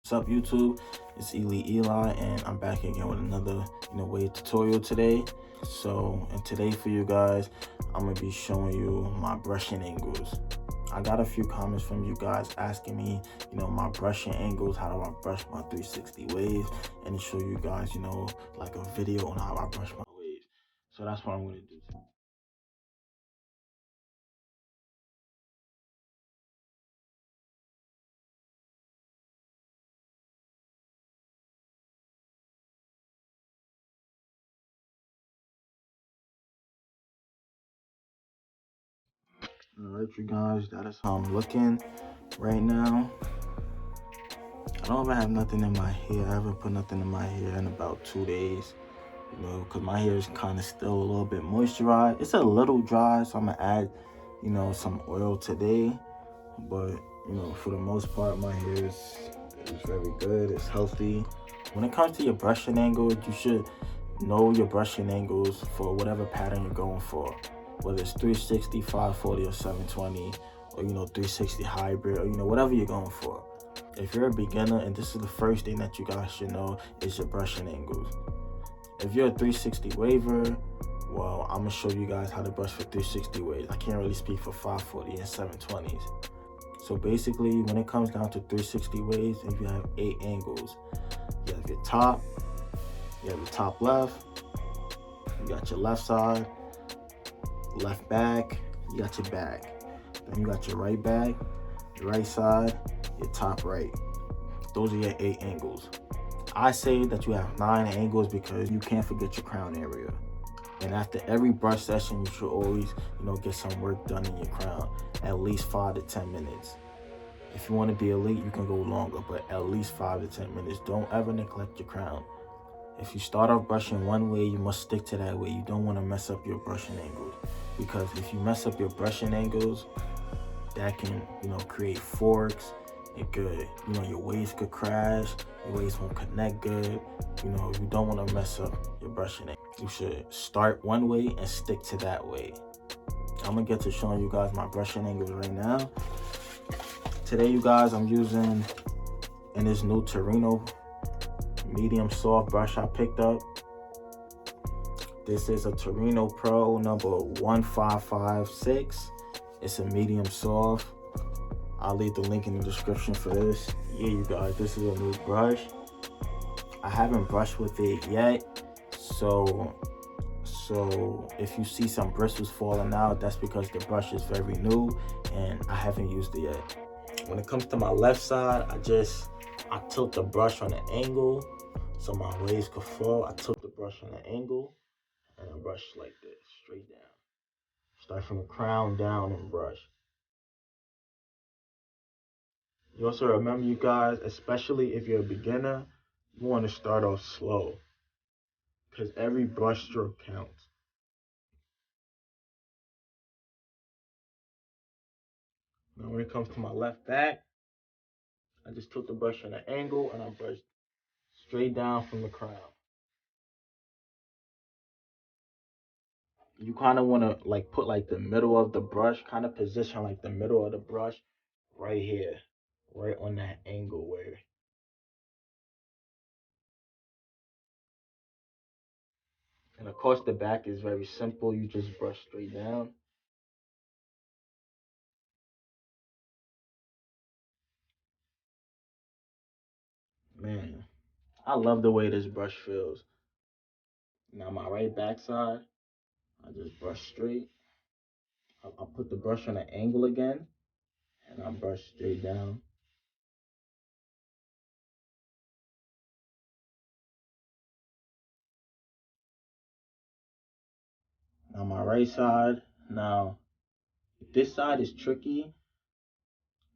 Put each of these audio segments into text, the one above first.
What's up, YouTube? It's Eli, and I'm back again with another wave tutorial today. So, and today for you guys, I'm gonna be showing you my brushing angles. I got a few comments from you guys asking me, my brushing angles, how do I brush my 360 waves, and to show you guys, like a video on how I brush my waves. So that's what I'm gonna do. Alright, you guys, that is how I'm looking right now. I don't even have nothing in my hair. I haven't put nothing in my hair in about 2 days, because my hair is kind of still a little bit moisturized. It's a little dry, so I'm gonna add, some oil today. But, for the most part, my hair is very good. It's healthy. When it comes to your brushing angles, you should know your brushing angles for whatever pattern you're going for. Whether it's 360, 540, or 720, or, 360 hybrid, or, whatever you're going for. If you're a beginner and this is the first thing that you guys should know is your brushing angles. If you're a 360 waver, well, I'm gonna show you guys how to brush for 360 waves. I can't really speak for 540 and 720s. So basically, when it comes down to 360 waves, if you have 8 angles, you have your top, you have your top left, you got your left side, left back, you got your back. Then you got your right back, your right side, your top right. Those are your 8 angles. I say that you have 9 angles because you can't forget your crown area. And after every brush session, you should always, get some work done in your crown, at least 5 to 10 minutes. If you want to be elite, you can go longer, but at least 5 to 10 minutes. Don't ever neglect your crown. If you start off brushing one way, you must stick to that way. You don't want to mess up your brushing angles, because if you mess up your brushing angles, that can, create forks. It could, your waves could crash, your waves won't connect good. You don't want to mess up your brushing angle. You should start one way and stick to that way. I'm gonna get to showing you guys my brushing angles right now. Today, you guys, I'm using in this new TORINO medium soft brush I picked up. This is a TORINO Pro number 1556. It's a medium soft. I'll leave the link in the description for this. Yeah, you guys, this is a new brush. I haven't brushed with it yet, so if you see some bristles falling out, that's because the brush is very new and I haven't used it yet. When it comes to my left side, I tilt the brush on an angle so my waves could flow. I tilt the brush on an angle and I brush like this, straight down. Start from the crown down and brush. You also remember, you guys, especially if you're a beginner, you want to start off slow, because every brush stroke counts. Now when it comes to my left back, I just tilt the brush on an angle and I brush straight down from the crown. You kind of want to put the middle of the brush, kind of position the middle of the brush right here, right on that angle where. And of course the back is very simple. You just brush straight down. Man, I love the way this brush feels. Now my right back side, I just brush straight. I'll put the brush on an angle again, and I brush straight down. Now my right side. Now this side is tricky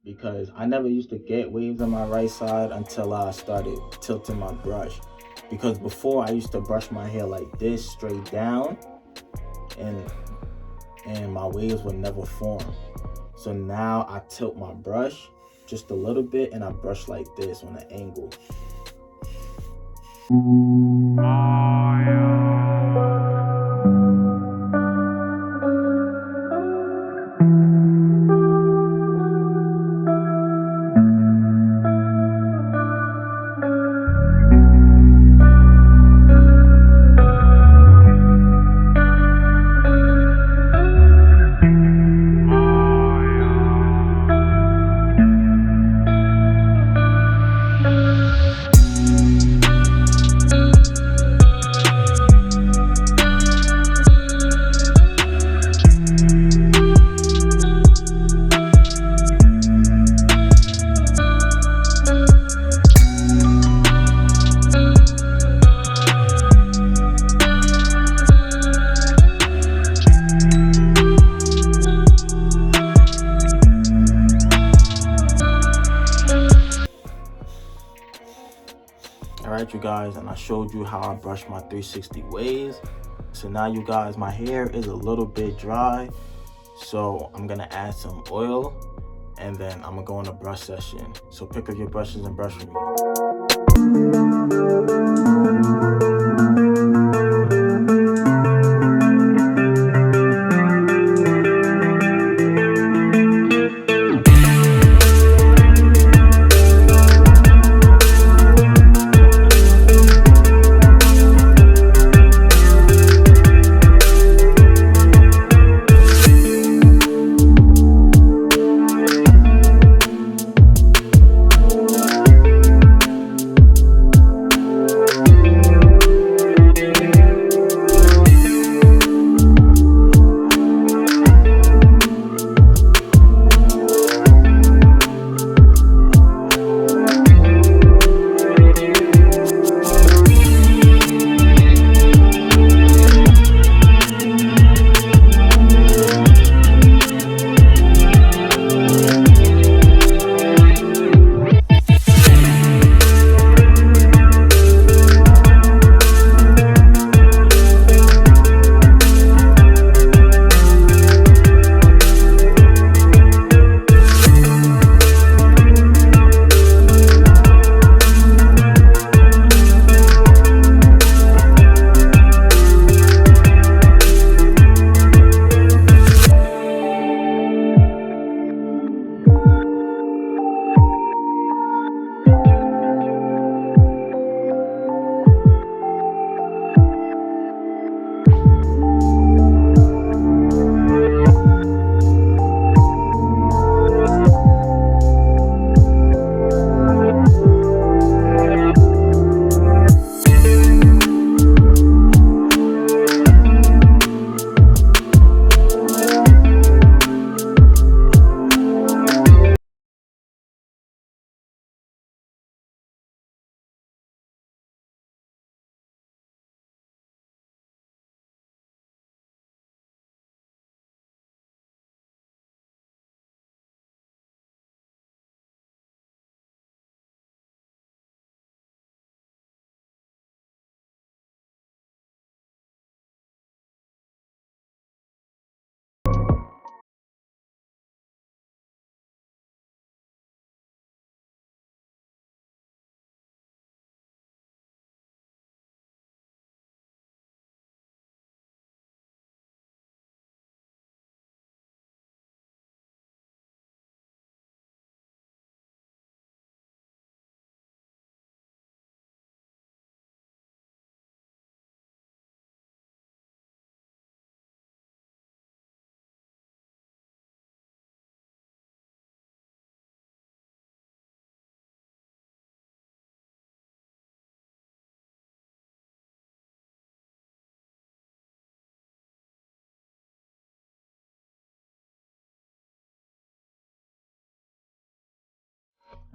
because I never used to get waves on my right side until I started tilting my brush. Because before I used to brush my hair like this, straight down, and my waves would never form. So now I tilt my brush just a little bit and I brush like this on an angle. Alright, you guys, and I showed you how I brush my 360 waves. So now, you guys, my hair is a little bit dry, so I'm gonna add some oil, and then I'm gonna go on a brush session. So pick up your brushes and brush with me.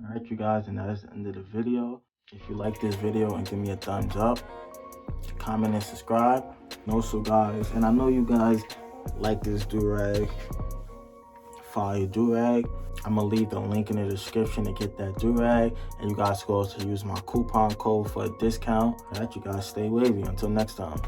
Alright, you guys, and that is the end of the video. If you like this video, and give me a thumbs up, comment and subscribe. And also, guys, and I know you guys like this do-rag, fire do-rag. I'm gonna leave the link in the description to get that do-rag, and you guys can also use my coupon code for a discount. Alright, you guys, stay wavy. Until next time.